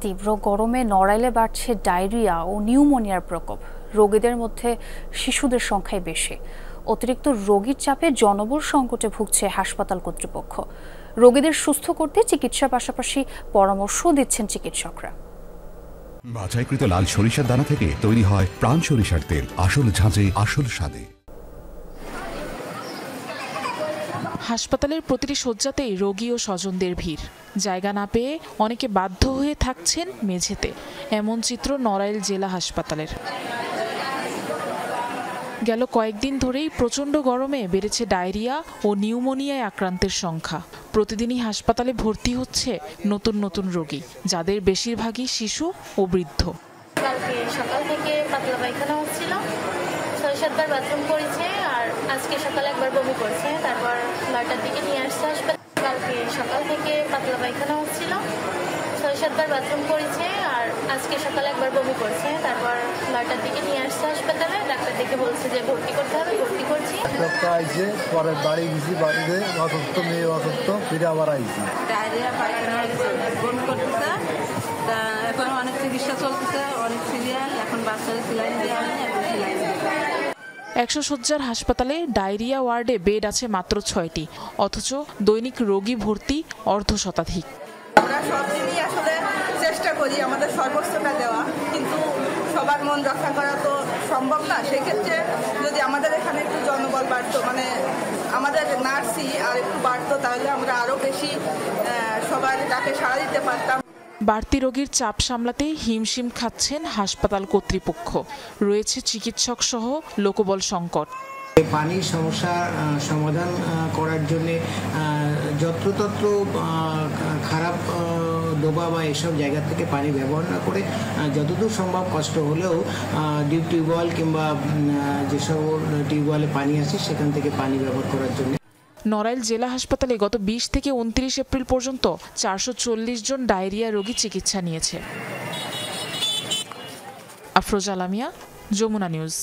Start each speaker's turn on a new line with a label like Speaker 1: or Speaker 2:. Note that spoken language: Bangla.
Speaker 1: তীব্র গরমে নড়াইলে বাড়ছে ডায়রিয়া ও নিউমোনিয়ার প্রকোপ। রোগীদের মধ্যে শিশুদের সংখ্যাই বেশি। অতিরিক্ত রোগীর চাপে জনবল সংকটে ভুগছে হাসপাতাল কর্তৃপক্ষ। রোগীদের সুস্থ করতে চিকিৎসার পাশাপাশি পরামর্শ দিচ্ছেন চিকিৎসকরা।
Speaker 2: বাছাইকৃত লাল সরিষার দানা থেকে তৈরি হয় প্রাণ সরিষার তেল, আসল ঝাঁঝে আসল স্বাদে।
Speaker 3: হাসপাতালের প্রতিটি শয্যাতেই রোগী ও স্বজনদের ভিড়। জায়গা না পেয়ে অনেকে বাধ্য হয়ে থাকছেন মেঝেতে। এমন চিত্র নড়াইল জেলা হাসপাতালের। গেল কয়েকদিন ধরেই প্রচণ্ড গরমে বেড়েছে ডায়রিয়া ও নিউমোনিয়ায় আক্রান্তের সংখ্যা। প্রতিদিনই হাসপাতালে ভর্তি হচ্ছে নতুন নতুন রোগী, যাদের বেশিরভাগই শিশু ও বৃদ্ধ।
Speaker 4: কালকে সকাল থেকে পাতলা পায়খানা হচ্ছিল, 6-7 বার বাথরুম করেছে, আর আজকে সকালে একবার বমি করছে। তারপর 9টার দিকে নিয়ে আসছে হাসপাতাল। কালকে সকাল থেকে পাতলা পায়খানা হচ্ছিল, 6-7 বার বাথরুম করেছে, আর আজকে সকালে একবার বমি করছে। তারপর 9টার দিকে নিয়ে আসছে হাসপাতালে। ডাক্তার দেখে বলছে যে ভর্তি করতে হবে, ভর্তি করছি।
Speaker 5: ডক্টর আইছে, পরে বাড়ি গেছি, বাড়িতে অসুস্থ মেয়ে অসুস্থ, ফিরে আবার আইছি।
Speaker 6: ডায়রিয়া পায়খানা বমি করতেছে, এখন অনেক চিকিৎসা চলতেছে, অনেক সিরিয়াল। এখন বাচ্চাদের সিলাইন দেওয়া হয়নি, এখন সিলাইন
Speaker 3: 100 শয্যার হাসপাতালে ডায়রিয়া ওয়ার্ডে বেড আছে মাত্র 6টি, অথচ দৈনিক রোগী ভর্তি অর্ধশতাধিক।
Speaker 7: আমরা সব দিনই আসলে চেষ্টা করি আমাদের সর্বোচ্চটা দেওয়া, কিন্তু সবার মন রক্ষা করা তো সম্ভব না। সেক্ষেত্রে যদি আমাদের এখানে একটু জনবল বাড়তো, মানে আমাদের নার্সই আর একটু বাড়তো, তাহলে আমরা আরও বেশি সবার ডাকে সাড়া দিতে পারতাম।
Speaker 3: বাড়তি রোগীর চাপ সামলাতে হিমশিম খাচ্ছেন হাসপাতাল কর্তৃপক্ষ। রয়েছে চিকিৎসক সহ লোকবল সংকট।
Speaker 8: পানির সমস্যা সমাধান করার জন্য যত্রতত্র খারাপ ডোবা বা এসব জায়গা থেকে পানি ব্যবহার না করে যতদূর সম্ভব কষ্ট হলেও ডিপ টিউবওয়েল কিংবা যেসব টিউবওয়েলে পানি আসে সেখান থেকে পানি ব্যবহার করার জন্য।
Speaker 3: নড়াইল জেলা হাসপাতালে গত 20 থেকে 29 এপ্রিল পর্যন্ত 440 জন ডায়রিয়া রোগী চিকিৎসা নিয়েছে। আফরোজা আলামিয়া, যমুনা নিউজ।